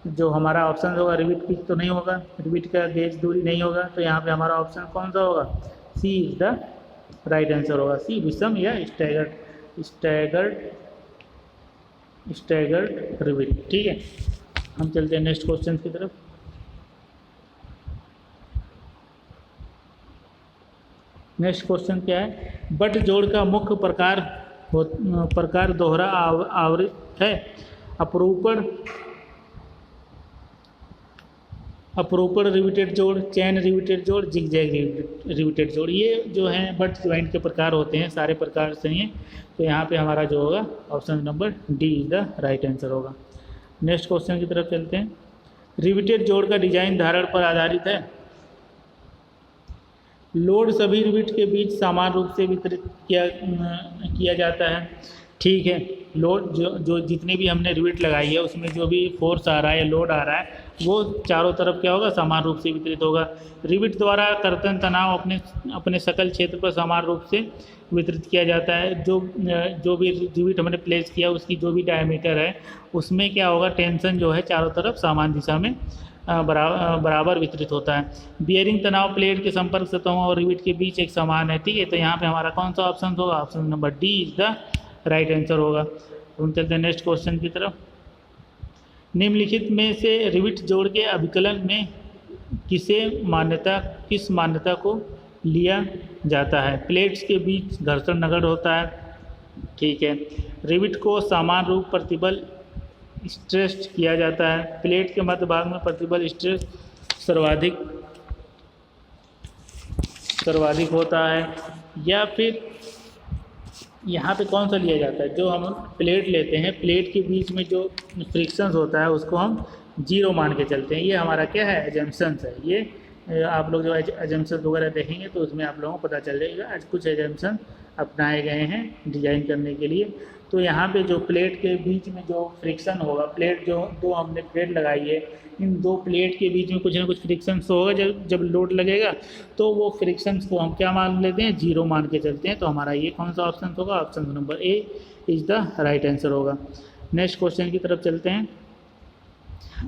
जो हमारा ऑप्शन होगा, रिविट पिच तो नहीं होगा, रिविट का गेज दूरी नहीं होगा, तो यहाँ पे हमारा ऑप्शन कौन सा होगा, सी इज द राइट आंसर होगा, सी विषम या स्टैगर्ड रिविट, ठीक है। हम चलते हैं नेक्स्ट क्वेश्चन की तरफ। नेक्स्ट क्वेश्चन क्या है, बट जोड़ का मुख्य प्रकार दोहरा आवृत है। अप्रोपर रिविटेड जोड़, चैन रिविटेड जोड़, जिगजैग रिविटेड जोड़, ये जो है बट ज्वाइंट के प्रकार होते हैं, सारे प्रकार से हैं। तो यहाँ पे हमारा जो होगा option number D is the right answer होगा। नेक्स्ट क्वेश्चन की तरफ चलते हैं। रिविटेड जोड़ का डिजाइन धारण पर आधारित है। लोड सभी रिविट के बीच समान रूप से वितरित किया जाता है। ठीक है, लोड जो जितने भी हमने रिविट लगाई है उसमें जो भी फोर्स आ रहा है, लोड आ रहा है, वो चारों तरफ क्या होगा, समान रूप से वितरित होगा। रिविट द्वारा कर्तन तनाव अपने सकल क्षेत्र पर समान रूप से वितरित किया जाता है। जो भी रिविट हमने प्लेस किया उसकी जो भी डायमीटर है उसमें क्या होगा, टेंशन जो है चारों तरफ समान दिशा में बराबर वितरित होता है। बियरिंग तनाव प्लेट के संपर्क सतहों और रिविट के बीच एक समान है। ठीक है, तो यहाँ पे हमारा कौन सा ऑप्शन होगा, option number D is the right answer होगा। हम चलते हैं नेक्स्ट क्वेश्चन की तरफ। निम्नलिखित में से रिविट जोड़ के अभिकलन में किस मान्यता को लिया जाता है। प्लेट्स के बीच घर्षण नगण्य होता है। ठीक है, रिविट को समान रूप प्रतिबल स्ट्रेस किया जाता है। प्लेट के मध्य भाग में प्रतिबल स्ट्रेस सर्वाधिक होता है। या फिर यहाँ पे कौन सा लिया जाता है, जो हम प्लेट लेते हैं प्लेट के बीच में जो फ्रिक्शंस होता है उसको हम जीरो मान के चलते हैं। ये हमारा क्या है, एजम्पशंस है। ये आप लोग जो एजम्पशंस वगैरह देखेंगे तो उसमें आप लोगों को पता चल जाएगा। आज कुछ एजम्पशन अपनाए गए हैं डिजाइन करने के लिए। तो यहाँ पे जो प्लेट के बीच में जो फ्रिक्शन होगा, प्लेट जो दो हमने प्लेट लगाई है, इन दो प्लेट के बीच में कुछ ना कुछ फ्रिक्शंस होगा। जब लोड लगेगा तो वो फ्रिक्शंस को हम क्या मान लेते हैं, जीरो मान के चलते हैं। तो हमारा ये कौन सा ऑप्शन होगा, option number A is the right answer होगा। नेक्स्ट क्वेश्चन की तरफ चलते हैं।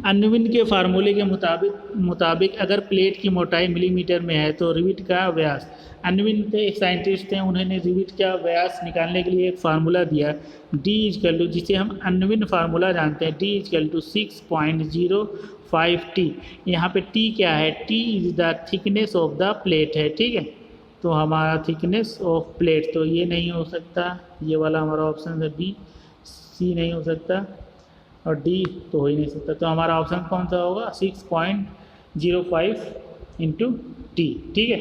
अन्विन के फार्मूले के मुताबिक अगर प्लेट की मोटाई मिलीमीटर में है तो रिविट का व्यास, अन्विन थे एक साइंटिस्ट हैं, उन्होंने रिविट का व्यास निकालने के लिए एक फार्मूला दिया D इजकल टू, जिसे हम अन्विन फार्मूला जानते हैं, D इजकल टू 6.05 T। यहाँ पे T क्या है, T is the thickness of the plate है। ठीक है, तो हमारा थिकनेस ऑफ प्लेट, तो ये नहीं हो सकता, ये वाला हमारा ऑप्शन है B, C नहीं हो सकता और डी तो हो ही नहीं सकता। तो हमारा ऑप्शन कौन सा होगा, 6.05 इंटू टी। ठीक है,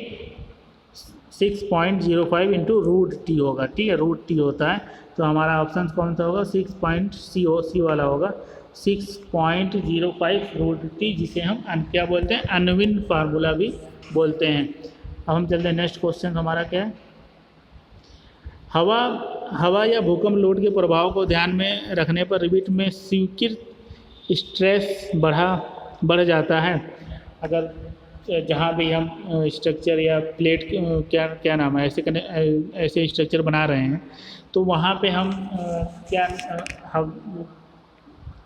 6.05 इंटू रूट टी होगा। ठीक है, रूट टी होता है। तो हमारा ऑप्शन कौन सा होगा, 6.सी वाला होगा, 6.05 रूट टी, जिसे हम क्या बोलते हैं, अन्विन फार्मूला भी बोलते हैं। अब हम चलते हैं नेक्स्ट क्वेश्चन हमारा क्या है। हवा या भूकंप लोड के प्रभाव को ध्यान में रखने पर रिविट में स्वीकृत स्ट्रेस बढ़ जाता है। अगर जहाँ भी हम स्ट्रक्चर या प्लेट क्या नाम है, ऐसे स्ट्रक्चर बना रहे हैं तो वहाँ पे हम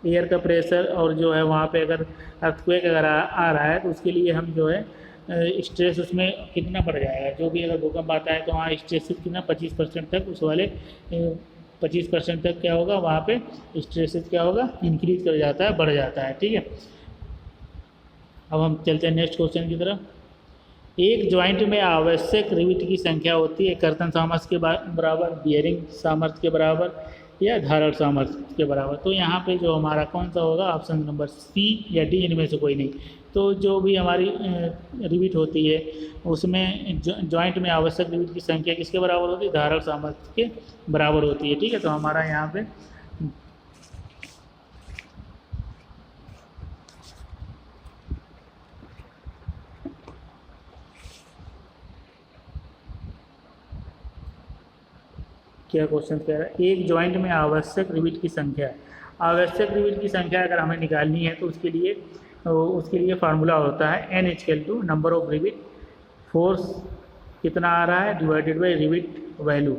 एयर का प्रेशर और जो है वहाँ पे अगर अर्थक्वेक अगर आ रहा है तो उसके लिए हम जो है स्ट्रेस उसमें कितना बढ़ जाएगा। जो भी अगर भूकंप आता है तो वहाँ स्ट्रेस कितना 25% तक, उस वाले 25% तक क्या होगा, वहाँ पे स्ट्रेस क्या होगा, इंक्रीज कर जाता है, बढ़ जाता है। ठीक है, अब हम चलते हैं नेक्स्ट क्वेश्चन की तरफ। एक ज्वाइंट में आवश्यक रिविट की संख्या होती है कर्तन सामर्थ्य के बराबर, बियरिंग सामर्थ्य के बराबर या धारण सामर्थ्य के बराबर। तो यहाँ पे जो हमारा कौन सा होगा, ऑप्शन नंबर सी या डी, इनमें से कोई नहीं। तो जो भी हमारी रिविट होती है उसमें जॉइंट में आवश्यक रिविट की संख्या किसके बराबर होती है, धारण सामर्थ्य के बराबर होती है। ठीक है, तो हमारा यहाँ पे क्या क्वेश्चन कह रहा है, एक जॉइंट में आवश्यक रिविट की संख्या। आवश्यक रिविट की संख्या अगर हमें निकालनी है तो उसके लिए फार्मूला होता है n equal to number of rivet, force कितना आ रहा है divided by rivet value.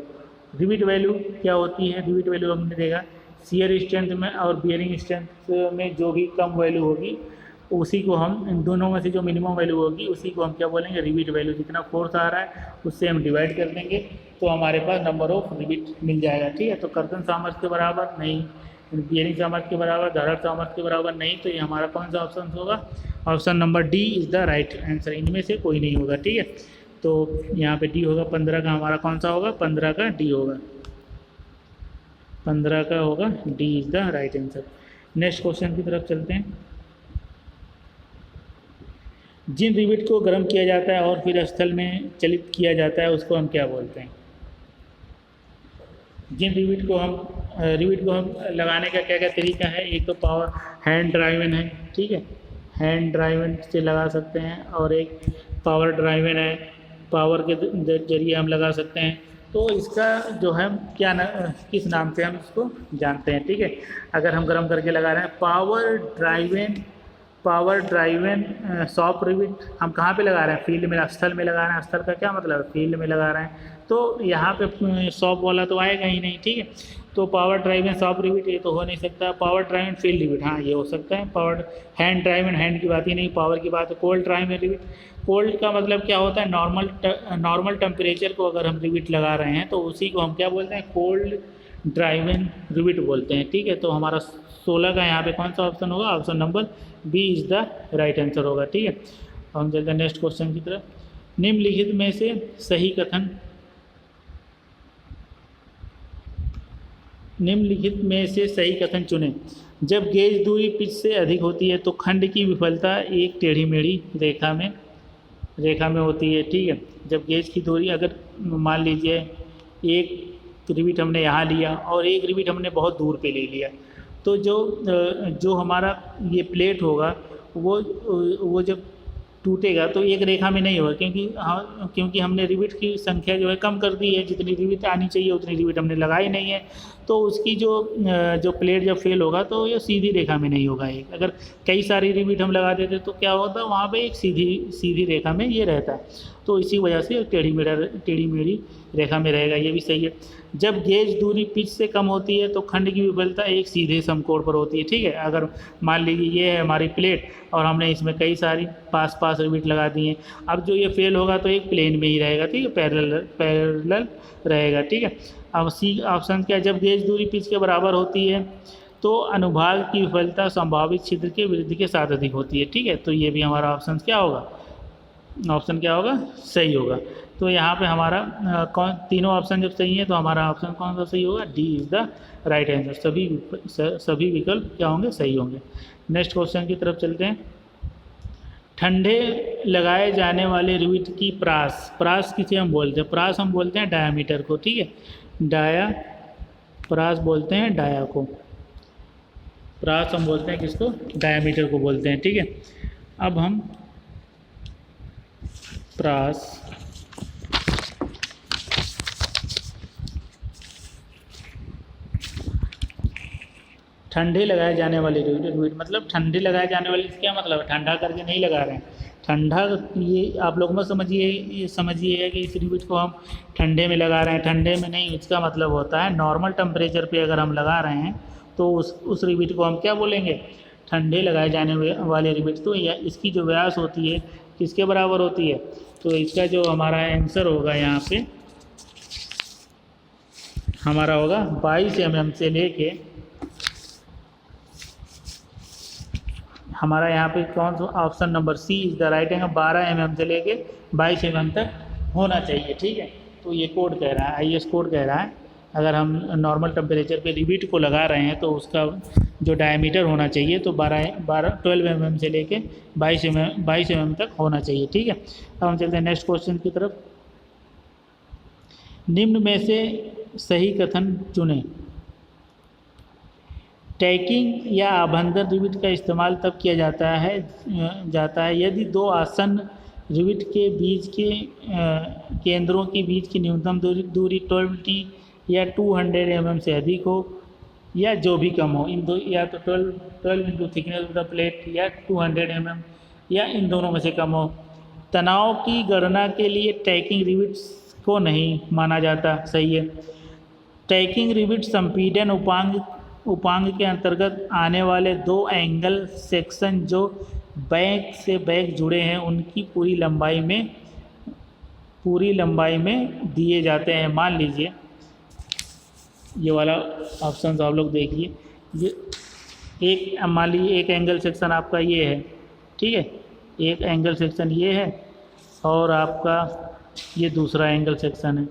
Rivet value क्या होती है, रिविट वैल्यू हमने देखा शियर स्ट्रेंथ में और बियरिंग स्ट्रेंथ में जो भी कम वैल्यू होगी उसी को हम, इन दोनों में से जो मिनिमम वैल्यू होगी उसी को हम क्या बोलेंगे, रिविट वैल्यू। जितना फोर्स आ रहा है उससे हम डिवाइड कर देंगे तो हमारे पास नंबर ऑफ रिविट मिल जाएगा। ठीक है, तो कर्तन सामर्थ्य के बराबर नहीं, बियरिंग सामर्थ्य के बराबर, धारण सामर्थ्य के बराबर नहीं, तो ये हमारा कौन सा ऑप्शन होगा, option number D is the right answer. इनमें से कोई नहीं होगा। ठीक है, तो यहाँ पे डी होगा, 15 का हमारा कौन सा होगा, 15 का डी होगा, 15 का होगा D is the right answer. Next क्वेश्चन की तरफ चलते हैं। जिन रिविट को गर्म किया जाता है और फिर स्थल में चलित किया जाता है उसको हम क्या बोलते हैं? जिन रिविट को हम लगाने का क्या क्या तरीका है? एक तो पावर हैंड ड्राइवन है, ठीक है, हैंड ड्राइवन से लगा सकते हैं, और एक पावर ड्राइवन है, पावर के जरिए हम लगा सकते हैं। तो इसका जो है किस नाम से हम इसको जानते हैं, ठीक है? अगर हम गर्म करके लगा रहे हैं पावर ड्राइवन सॉफ्ट रिविट हम कहाँ पे लगा रहे हैं? फील्ड में, स्थल में लगा रहे हैं। स्थल का क्या मतलब है? फील्ड में लगा रहे हैं। तो यहाँ पे सॉफ्ट वाला तो आएगा ही नहीं, ठीक है? तो पावर ड्राइवन सॉफ्ट रिविट ये तो हो नहीं सकता। पावर ड्राइवन फील्ड रिविट, हाँ ये हो सकता है। पावर हैंड ड्राइवन, हैंड की बात ही नहीं, पावर की बात है। कोल्ड ड्राइवन रिविट, कोल्ड का मतलब क्या होता है? नॉर्मल टेम्परेचर को अगर हम रिविट लगा रहे हैं तो उसी को हम क्या बोलते हैं? कोल्ड ड्राइवन रिविट बोलते हैं, ठीक है? तो हमारा 16 का यहाँ पे कौन सा ऑप्शन होगा? Option number B is the right answer होगा, ठीक है? हम चलते हैं नेक्स्ट क्वेश्चन की तरफ। निम्नलिखित में से सही कथन चुनें। जब गेज दूरी पिच से अधिक होती है तो खंड की विफलता एक टेढ़ी मेढ़ी रेखा में होती है, ठीक है? जब गेज की दूरी, अगर मान लीजिए एक रिविट हमने यहाँ लिया और एक रिविट हमने बहुत दूर पे ले लिया, तो जो हमारा ये प्लेट होगा वो जब टूटेगा तो एक रेखा में नहीं होगा, क्योंकि हमने रिविट की संख्या जो है कम कर दी है। जितनी रिविट आनी चाहिए उतनी रिविट हमने लगाई नहीं है, तो उसकी जो प्लेट जब फेल होगा तो ये सीधी रेखा में नहीं होगा। एक अगर कई सारी रिविट हम लगा देते तो क्या होता है? वहाँ पे एक सीधी रेखा में ये रहता है, तो इसी वजह से टेढ़ी मेढ़ी रेखा में रहेगा। ये भी सही है। जब गेज दूरी पिच से कम होती है तो खंड की विफलता एक सीधे समकोण पर होती है, ठीक है? अगर मान लीजिए ये है हमारी प्लेट और हमने इसमें कई सारी पास रिविट लगा दी हैं, अब जो ये फेल होगा तो एक प्लेन में ही रहेगा, ठीक है? पैरेलल रहेगा, ठीक है? अब सी ऑप्शन क्या? जब गेज दूरी पिच के बराबर होती है तो अनुभाग की विफलता संभावित छिद्र के वृद्धि के साथ अधिक होती है, ठीक है? तो ये भी हमारा ऑप्शन क्या होगा? ऑप्शन क्या होगा? सही होगा। तो यहाँ पे हमारा तीनों ऑप्शन जब सही है तो हमारा ऑप्शन कौन सा सही होगा? D is the right answer. सभी विकल्प क्या होंगे? सही होंगे। नेक्स्ट क्वेश्चन की तरफ चलते हैं। ठंडे लगाए जाने वाले रिविट की प्रास किसे हम बोलते हैं? प्रास हम बोलते हैं डायामीटर को, ठीक है? प्रास बोलते हैं डाया को। प्रास हम बोलते हैं किसको? डायामीटर को बोलते हैं, ठीक है? अब हम प्रास ठंडे लगाए जाने वाले रिविट, मतलब ठंडे लगाए जाने वाले क्या मतलब है? ठंडा करके नहीं लगा रहे हैं। ठंडा, ये आप लोग मत समझिए, ये समझिए कि इस रिविट को हम ठंडे में लगा रहे हैं। ठंडे में नहीं, इसका मतलब होता है नॉर्मल टेम्परेचर पे अगर हम लगा रहे हैं तो उस रिविट को हम क्या बोलेंगे? ठंडे लगाए जाने वाले रिविट। तो इसकी जो व्यास होती है किसके बराबर होती है? तो इसका जो हमारा आंसर होगा यहाँ पे हमारा होगा 22 mm से लेके, हमारा यहाँ पे कौन सा option number C is the right answer. 12 mm से लेके 22 mm तक होना चाहिए, ठीक है? तो ये कोड कह रहा है, IS कोड कह रहा है, अगर हम नॉर्मल टेम्परेचर पे रिविट को लगा रहे हैं तो उसका जो डायमीटर होना चाहिए तो 12 mm से लेके 22 mm तक होना चाहिए, ठीक है? अब हम चलते हैं नेक्स्ट क्वेश्चन की तरफ। निम्न में से सही कथन चुनें। टैकिंग या आबंधन रिविट का इस्तेमाल तब किया जाता है यदि दो आसन्न रिविट के बीच के केंद्रों के बीच की न्यूनतम दूरी 20 या 200 mm से अधिक हो या जो भी कम हो। इन दो, या तो 12 into thickness of the plate या 200 mm या इन दोनों में से कम हो। तनाव की गणना के लिए टैकिंग रिविट्स को नहीं माना जाता, सही है। टैकिंग रिविट संपीड़न उपांग के अंतर्गत आने वाले दो एंगल सेक्शन जो बैक से बैक जुड़े हैं उनकी पूरी लंबाई में दिए जाते हैं। मान लीजिए ये वाला ऑप्शन आप लोग देखिए, ये मान लीजिए एक एंगल सेक्शन आपका ये है, ठीक है? एक एंगल सेक्शन ये है और आपका ये दूसरा एंगल सेक्शन है।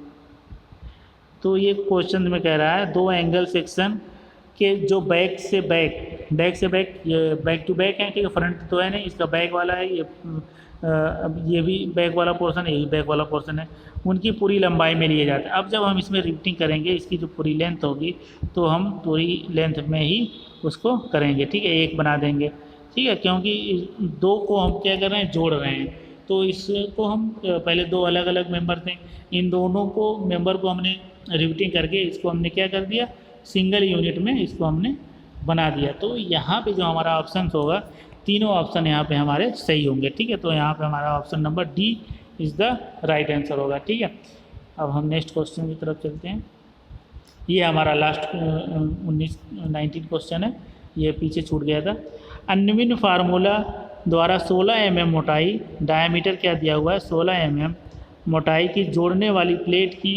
तो ये क्वेश्चन में कह रहा है दो एंगल सेक्शन कि जो बैक से बैक ये बैक टू बैक है, ठीक है, फ्रंट तो है नहीं, इसका बैक वाला है, ये अब ये भी बैक वाला पोर्शन है, ये भी बैक वाला पोर्शन है, उनकी पूरी लंबाई में लिए जाते हैं। अब जब हम इसमें रिवेटिंग करेंगे, इसकी जो पूरी लेंथ होगी तो हम पूरी लेंथ में ही उसको करेंगे, ठीक है, एक बना देंगे, ठीक है, क्योंकि दो को हम क्या कर रहे हैं, जोड़ रहे हैं। तो इसको हम पहले दो अलग अलग मेंबर थे, इन दोनों को मेंबर को हमने रिवेटिंग करके इसको हमने क्या कर दिया, सिंगल यूनिट में इसको हमने बना दिया। तो यहाँ पे जो हमारा ऑप्शन होगा, तीनों ऑप्शन यहाँ पे हमारे सही होंगे, ठीक है। तो यहाँ पे हमारा option number D is the right answer होगा, ठीक है। अब हम नेक्स्ट क्वेश्चन की तरफ चलते हैं। ये हमारा लास्ट 19 क्वेश्चन है, ये पीछे छूट गया था। अन्विन फार्मूला द्वारा 16 mm मोटाई, डायमीटर क्या दिया हुआ है, 16 mm मोटाई की जोड़ने वाली प्लेट की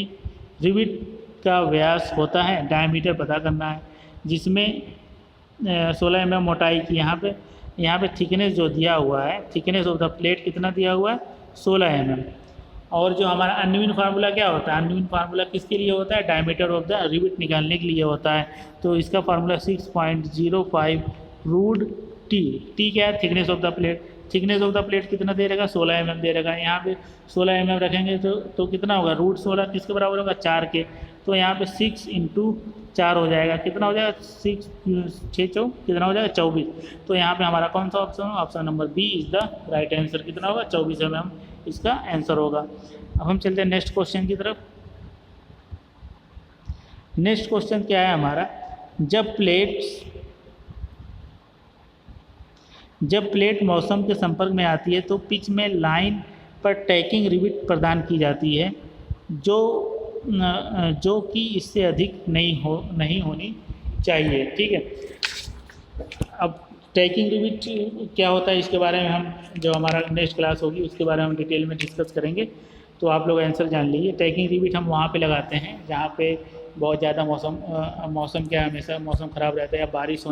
रिविट का व्यास होता है, डायमीटर पता करना है, जिसमें 16 mm मोटाई की यहाँ पे थिकनेस जो दिया हुआ है, थिकनेस ऑफ द प्लेट कितना दिया हुआ है, 16 mm। और जो हमारा अन्विन फार्मूला क्या होता है, अन्विन फार्मूला किसके लिए होता है, डायमीटर ऑफ द रिविट निकालने के लिए होता है। तो इसका फार्मूला 6.05 रूट टी क्या है, thickness of the plate. Thickness of the plate कितना दे रहेगा, 16 mm दे रहेगा। यहाँ पे 16 mm रखेंगे तो कितना होगा, रूट 16 किसके बराबर होगा, 4 के। तो यहाँ पे 6 × 4 हो जाएगा, कितना हो जाएगा, 6 चौ कितना हो जाएगा, 24। तो यहाँ पे हमारा कौन सा ऑप्शन होगा, option number B is the right answer. कितना होगा, 24 mm इसका आंसर होगा। अब हम चलते हैं नेक्स्ट क्वेश्चन की तरफ। नेक्स्ट क्वेश्चन क्या है हमारा, जब प्लेट मौसम के संपर्क में आती है तो पिच में लाइन पर टैकिंग रिविट प्रदान की जाती है, जो कि इससे अधिक नहीं होनी चाहिए, ठीक है। अब टैकिंग रिविट क्या होता है, इसके बारे में हम जो हमारा नेक्स्ट क्लास होगी उसके बारे में हम डिटेल में डिस्कस करेंगे। तो आप लोग आंसर जान लीजिए। टैकिंग रिविट हम वहाँ पे लगाते हैं जहाँ पे बहुत ज़्यादा मौसम क्या हमेशा मौसम ख़राब रहता है या बारिश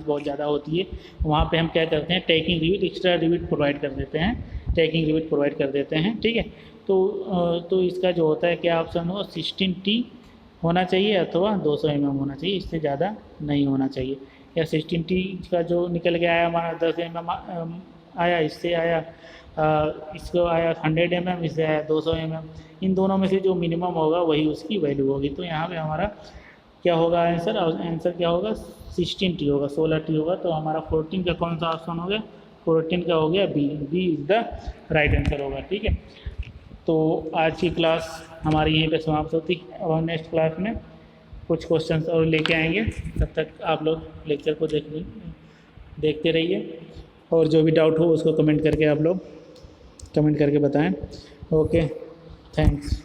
बहुत ज़्यादा होती है, वहाँ पे हम क्या करते हैं, tacking rivet, extra rivet provide कर देते हैं, टैकिंग रिविट प्रोवाइड कर देते हैं, ठीक है। तो इसका जो होता है क्या ऑप्शन होगा, 16T होना चाहिए अथवा 200 mm होना चाहिए, इससे ज़्यादा नहीं होना चाहिए। या 16T का जो निकल के आया हमारा 10 mm आया, इससे आया इसको आया 100 mm, इससे आया 200 mm। इन दोनों में से जो मिनिमम होगा वही उसकी वैल्यू होगी। तो यहाँ पे हमारा क्या होगा आंसर क्या होगा, 16T होगा, 16T होगा। तो हमारा 14 का कौन सा ऑप्शन हो गया, 14 का हो गया B is the right answer होगा, ठीक है। तो आज की क्लास हमारी यहीं पे समाप्त होती है। अब हम नेक्स्ट क्लास में कुछ क्वेश्चंस और लेके आएंगे, तब तक आप लोग लेक्चर को देखते रहिए, और जो भी डाउट हो उसको कमेंट करके आप लोग कमेंट करके बताएं। Okay, thanks.